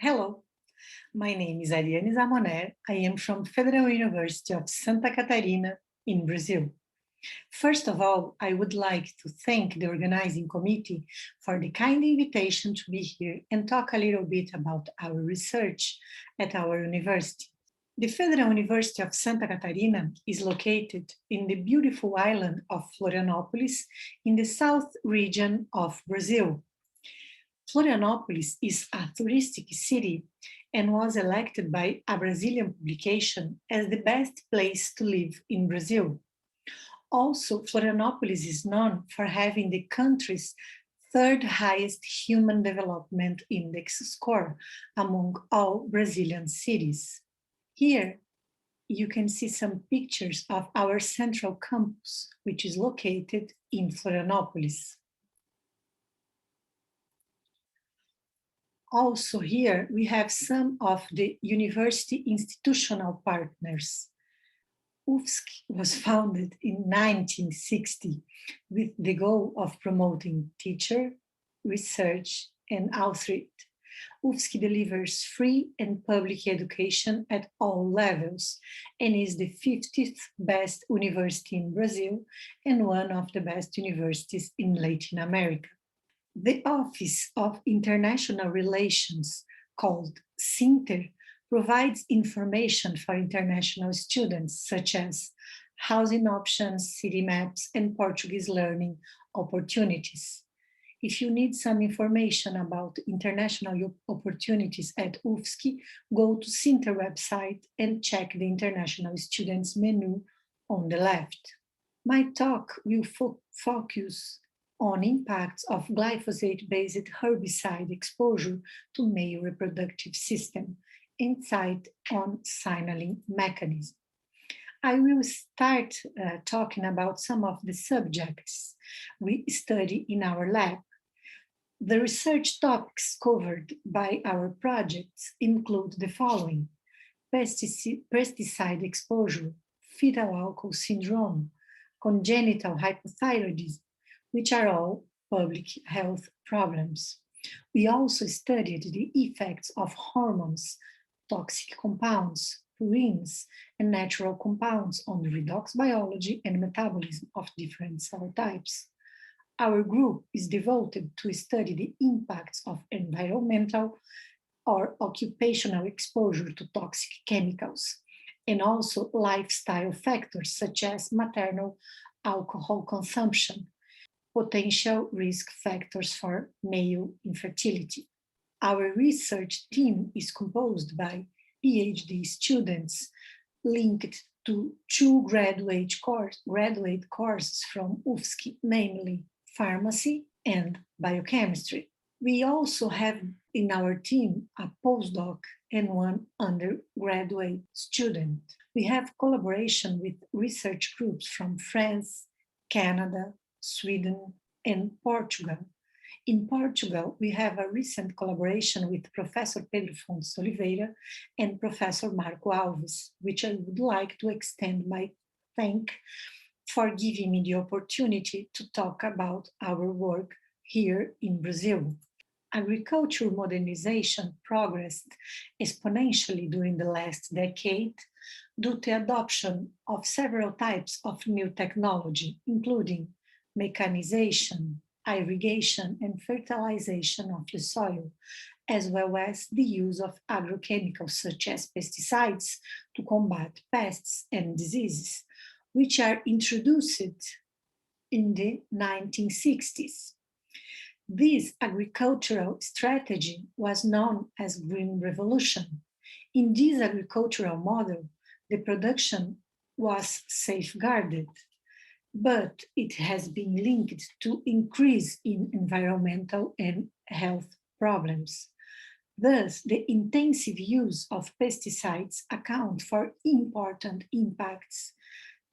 Hello, my name is Ariane. I am from Federal University of Santa Catarina in Brazil. First of all, I would like to thank the organizing committee for the kind invitation to be here and talk a little bit about our research at our university. The Federal University of Santa Catarina is located in the beautiful island of Florianópolis in the south region of Brazil. Florianópolis is a touristic city and was elected by a Brazilian publication as the best place to live in Brazil. Also, Florianópolis is known for having the country's third highest Human Development Index score among all Brazilian cities. Here, you can see some pictures of our central campus, which is located in Florianópolis. Also here, we have some of the university institutional partners. UFSC was founded in 1960 with the goal of promoting teacher, research, and outreach. UFSC delivers free and public education at all levels and is the 50th best university in Brazil and one of the best universities in Latin America. The Office of International Relations, called CINTER, provides information for international students, such as housing options, city maps, and Portuguese learning opportunities. If you need some information about international opportunities at UFSC, go to CINTER website and check the International Students menu on the left. My talk will focus on impacts of glyphosate-based herbicide exposure to Mayo reproductive system, insight on signaling mechanism. I will start talking about some of the subjects we study in our lab. The research topics covered by our projects include the following: pesticide exposure, fetal alcohol syndrome, congenital hypothyroidism, which are all public health problems. We also studied the effects of hormones, toxic compounds, purines, and natural compounds on the redox biology and metabolism of different cell types. Our group is devoted to study the impacts of environmental or occupational exposure to toxic chemicals, and also lifestyle factors such as maternal alcohol consumption, potential risk factors for male infertility. Our research team is composed by PhD students linked to two graduate courses from UFSC, namely pharmacy and biochemistry. We also have in our team a postdoc and one undergraduate student. We have collaboration with research groups from France, Canada, Sweden, and Portugal. In Portugal, we have a recent collaboration with Professor Pedro Fontes Oliveira and Professor Marco Alves, which I would like to extend my thanks for giving me the opportunity to talk about our work here in Brazil. Agriculture modernization progressed exponentially during the last decade due to adoption of several types of new technology, including mechanization, irrigation, and fertilization of the soil, as well as the use of agrochemicals such as pesticides to combat pests and diseases, which are introduced in the 1960s. This agricultural strategy was known as Green Revolution. In this agricultural model, the production was safeguarded, but it has been linked to increase in environmental and health problems. Thus, the intensive use of pesticides account for important impacts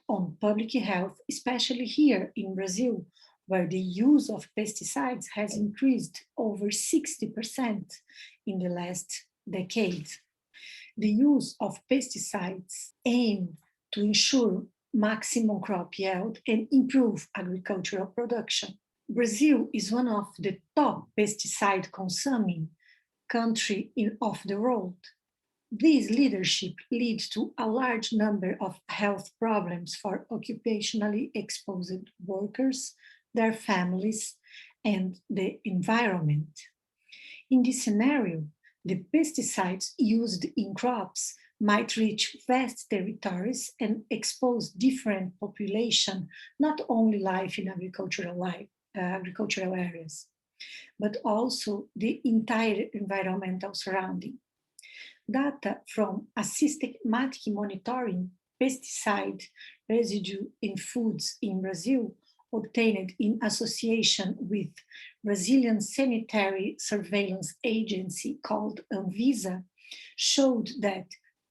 on public health, especially here in Brazil, where the use of pesticides has increased over 60% in the last decade. The use of pesticides aims to ensure maximum crop yield and improve agricultural production. Brazil is one of the top pesticide consuming country of the world. This leadership leads to a large number of health problems for occupationally exposed workers, their families, and the environment. In this scenario, the pesticides used in crops might reach vast territories and expose different population, not only life in agricultural areas, but also the entire environmental surrounding. Data from a systematic monitoring pesticide residue in foods in Brazil, obtained in association with Brazilian Sanitary Surveillance Agency called Anvisa, showed that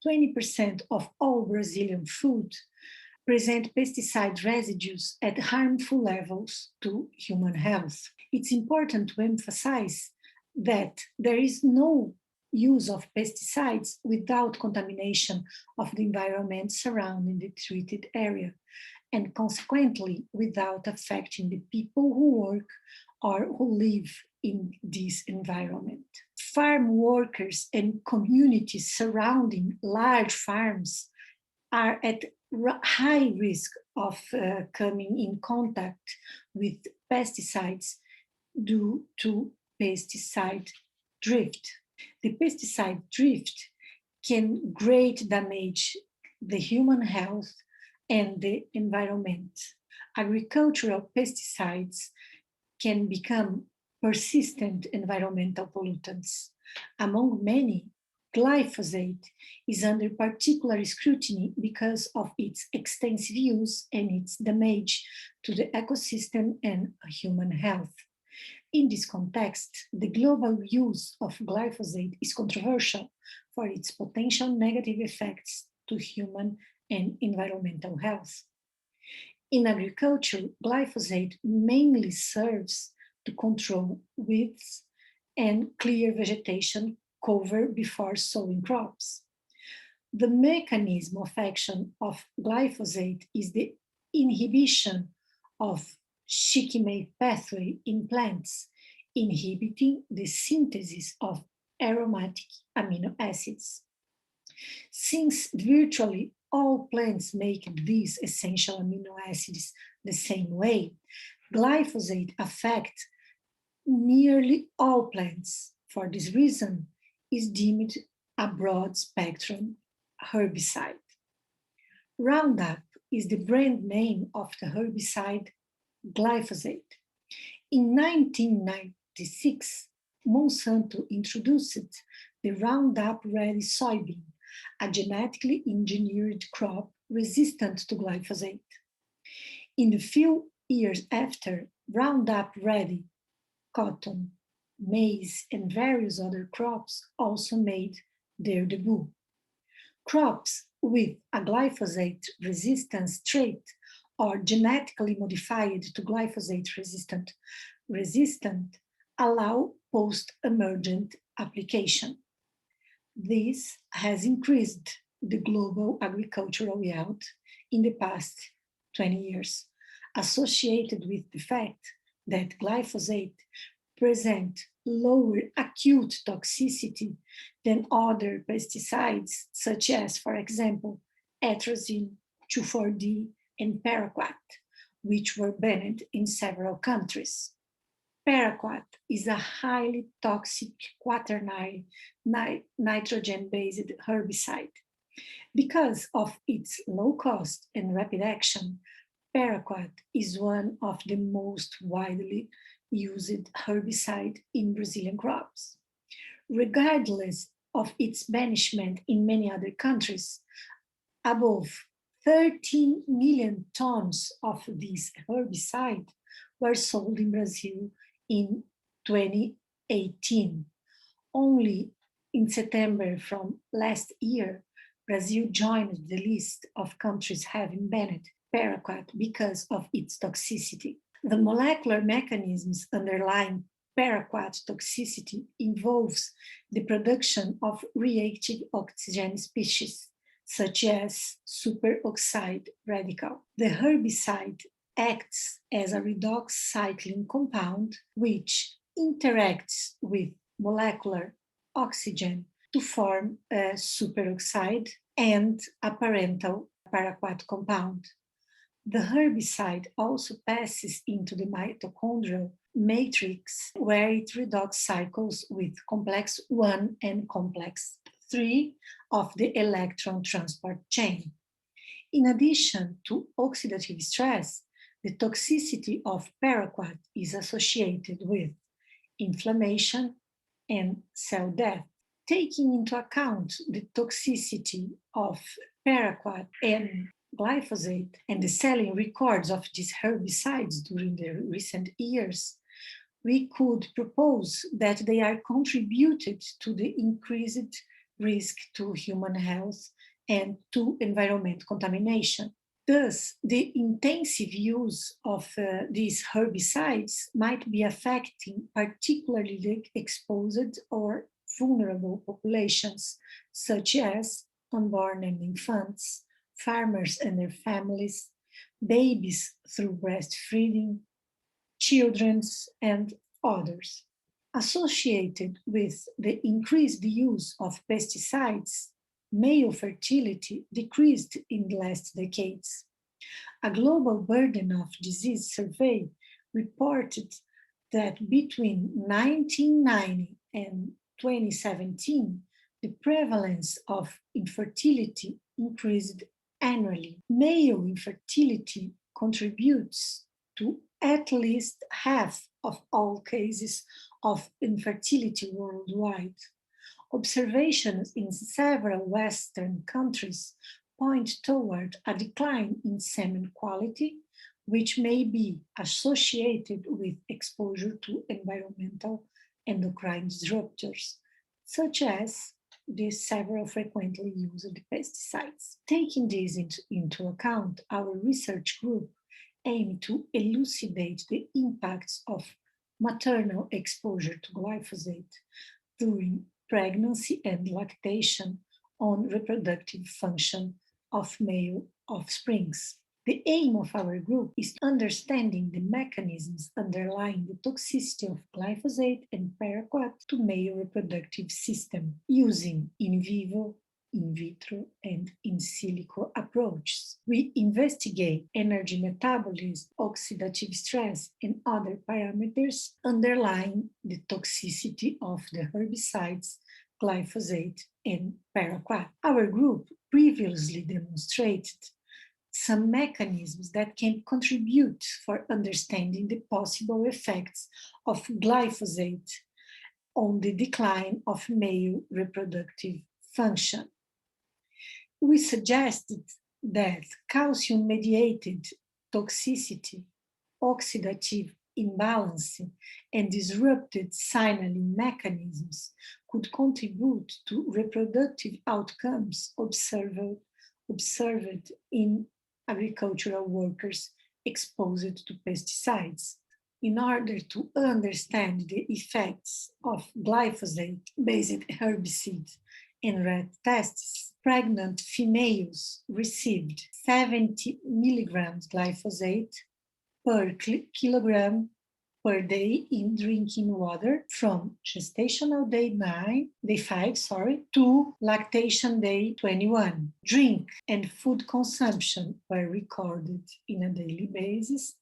20% of all Brazilian food present pesticide residues at harmful levels to human health. It's important to emphasize that there is no use of pesticides without contamination of the environment surrounding the treated area, and consequently without affecting the people who work or who live in this environment. Farm workers and communities surrounding large farms are at high risk of coming in contact with pesticides due to pesticide drift. The pesticide drift can greatly damage the human health and the environment. Agricultural pesticides can become persistent environmental pollutants. Among many, glyphosate is under particular scrutiny because of its extensive use and its damage to the ecosystem and human health. In this context, the global use of glyphosate is controversial for its potential negative effects to human and environmental health. In agriculture, glyphosate mainly serves to control weeds and clear vegetation cover before sowing crops. The mechanism of action of glyphosate is the inhibition of shikimate pathway in plants, inhibiting the synthesis of aromatic amino acids. Since virtually all plants make these essential amino acids the same way, glyphosate affects nearly all plants. For this reason, is deemed a broad spectrum herbicide. Roundup is the brand name of the herbicide glyphosate. In 1996, Monsanto introduced the Roundup Ready soybean, a genetically engineered crop resistant to glyphosate. In the few years after, Roundup Ready cotton, maize, and various other crops also made their debut. Crops with a glyphosate resistance trait or genetically modified to glyphosate resistant allow post-emergent application. This has increased the global agricultural yield in the past 20 years, associated with the fact that glyphosate present lower acute toxicity than other pesticides, such as, for example, atrazine, 2,4-D, and Paraquat, which were banned in several countries. Paraquat is a highly toxic quaternary nitrogen-based herbicide. Because of its low cost and rapid action, Paraquat is one of the most widely used herbicide in Brazilian crops. Regardless of its banishment in many other countries, above 13 million tons of this herbicide were sold in Brazil in 2018. Only in September from last year, Brazil joined the list of countries having banned Paraquat because of its toxicity. The molecular mechanisms underlying Paraquat toxicity involves the production of reactive oxygen species, such as superoxide radical. The herbicide acts as a redox cycling compound which interacts with molecular oxygen to form a superoxide and a parental paraquat compound. The herbicide also passes into the mitochondrial matrix where it redox cycles with complex 1 and complex 3 of the electron transport chain. In addition to oxidative stress, the toxicity of paraquat is associated with inflammation and cell death. Taking into account the toxicity of paraquat and glyphosate and the selling records of these herbicides during the recent years, we could propose that they are contributed to the increased risk to human health and to environment contamination. Thus, the intensive use of these herbicides might be affecting particularly the exposed or vulnerable populations, such as unborn and infants, farmers and their families, babies through breastfeeding, children, and others. Associated with the increased use of pesticides, male fertility decreased in the last decades. A global burden of disease survey reported that between 1990 and 2017, the prevalence of infertility increased annually. Male infertility contributes to at least half of all cases of infertility worldwide. Observations in several Western countries point toward a decline in semen quality, which may be associated with exposure to environmental endocrine disruptors, such as the several frequently used pesticides. Taking this into account, our research group aimed to elucidate the impacts of maternal exposure to glyphosate during pregnancy and lactation on reproductive function of male offsprings. The aim of our group is understanding the mechanisms underlying the toxicity of glyphosate and paraquat to male reproductive system using in vivo, in vitro, and in silico approaches. We investigate energy metabolism, oxidative stress, and other parameters underlying the toxicity of the herbicides glyphosate and paraquat. Our group previously demonstrated some mechanisms that can contribute for understanding the possible effects of glyphosate on the decline of male reproductive function. We suggested that calcium-mediated toxicity, oxidative imbalance, and disrupted signaling mechanisms could contribute to reproductive outcomes observed in agricultural workers exposed to pesticides. In order to understand the effects of glyphosate-based herbicides in rat tests, pregnant females received 70 milligrams glyphosate per kilogram per day in drinking water from gestational day 5, to lactation day 21. Drink and food consumption were recorded in a daily basis,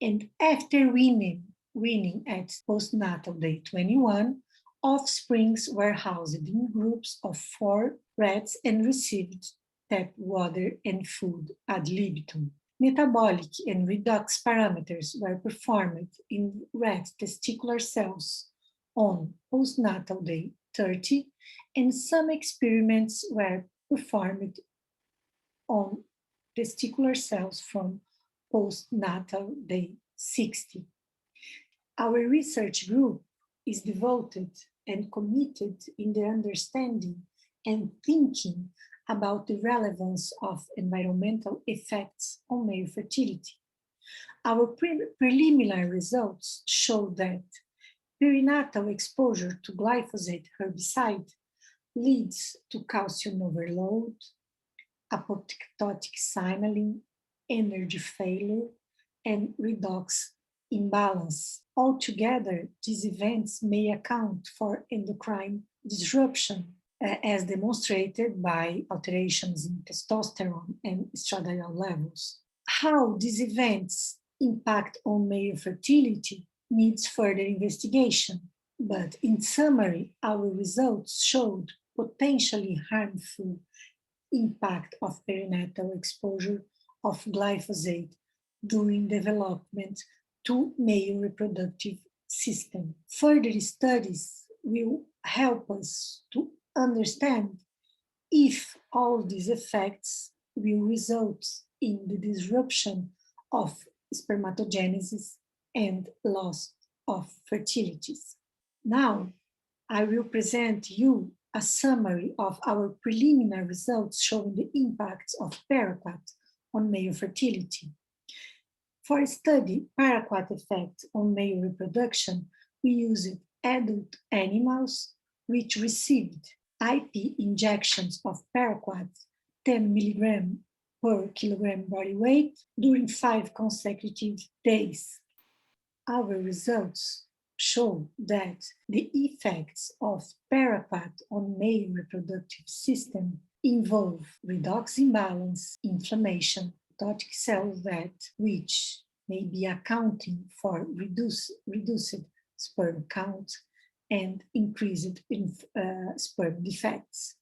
and after weaning at postnatal day 21, offsprings were housed in groups of 4 rats and received tap water and food ad libitum. Metabolic and redox parameters were performed in rat testicular cells on postnatal day 30, and some experiments were performed on testicular cells from postnatal day 60. Our research group is devoted and committed in the understanding and thinking about the relevance of environmental effects on male fertility. Our preliminary results show that perinatal exposure to glyphosate herbicide leads to calcium overload, apoptotic signaling, energy failure, and redox imbalance. Altogether, these events may account for endocrine disruption, as demonstrated by alterations in testosterone and estradiol levels. How these events impact on male fertility needs further investigation, but in summary, our results showed potentially harmful impact of perinatal exposure of glyphosate during development to male reproductive system. Further studies will help us to understand if all these effects will result in the disruption of spermatogenesis and loss of fertilities. Now, I will present you a summary of our preliminary results showing the impacts of Paraquat on male fertility. For study Paraquat effect on male reproduction, we used adult animals which received IP injections of Paraquat 10 mg per kilogram body weight during 5 consecutive days. Our results show that the effects of Paraquat on male reproductive system involve redox imbalance, inflammation, apoptotic cell death, which may be accounting for reduced sperm count and increased sperm defects.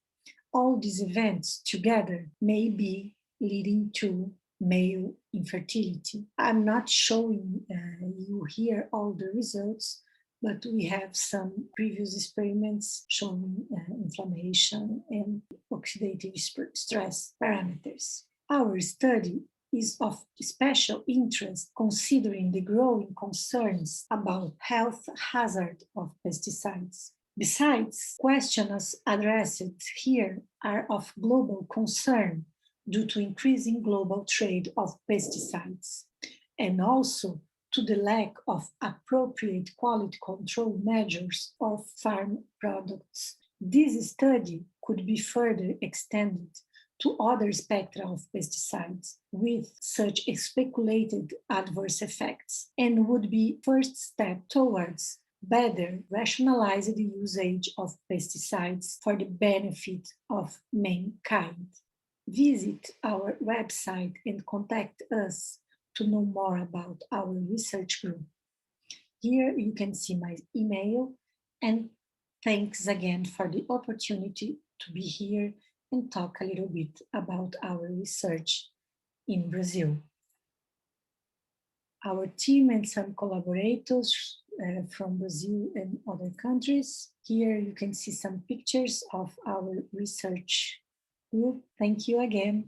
All these events together may be leading to male infertility. I'm not showing you here all the results, but we have some previous experiments showing inflammation and oxidative stress parameters. Our study is of special interest considering the growing concerns about health hazard of pesticides. Besides, questions addressed here are of global concern due to increasing global trade of pesticides and also to the lack of appropriate quality control measures of farm products. This study could be further extended to other spectra of pesticides with such speculated adverse effects and would be first step towards better rationalize the usage of pesticides for the benefit of mankind. Visit our website and contact us to know more about our research group. Here you can see my email, and thanks again for the opportunity to be here and talk a little bit about our research in Brazil. Our team and some collaborators from Brazil and other countries. Here you can see some pictures of our research group. Thank you again.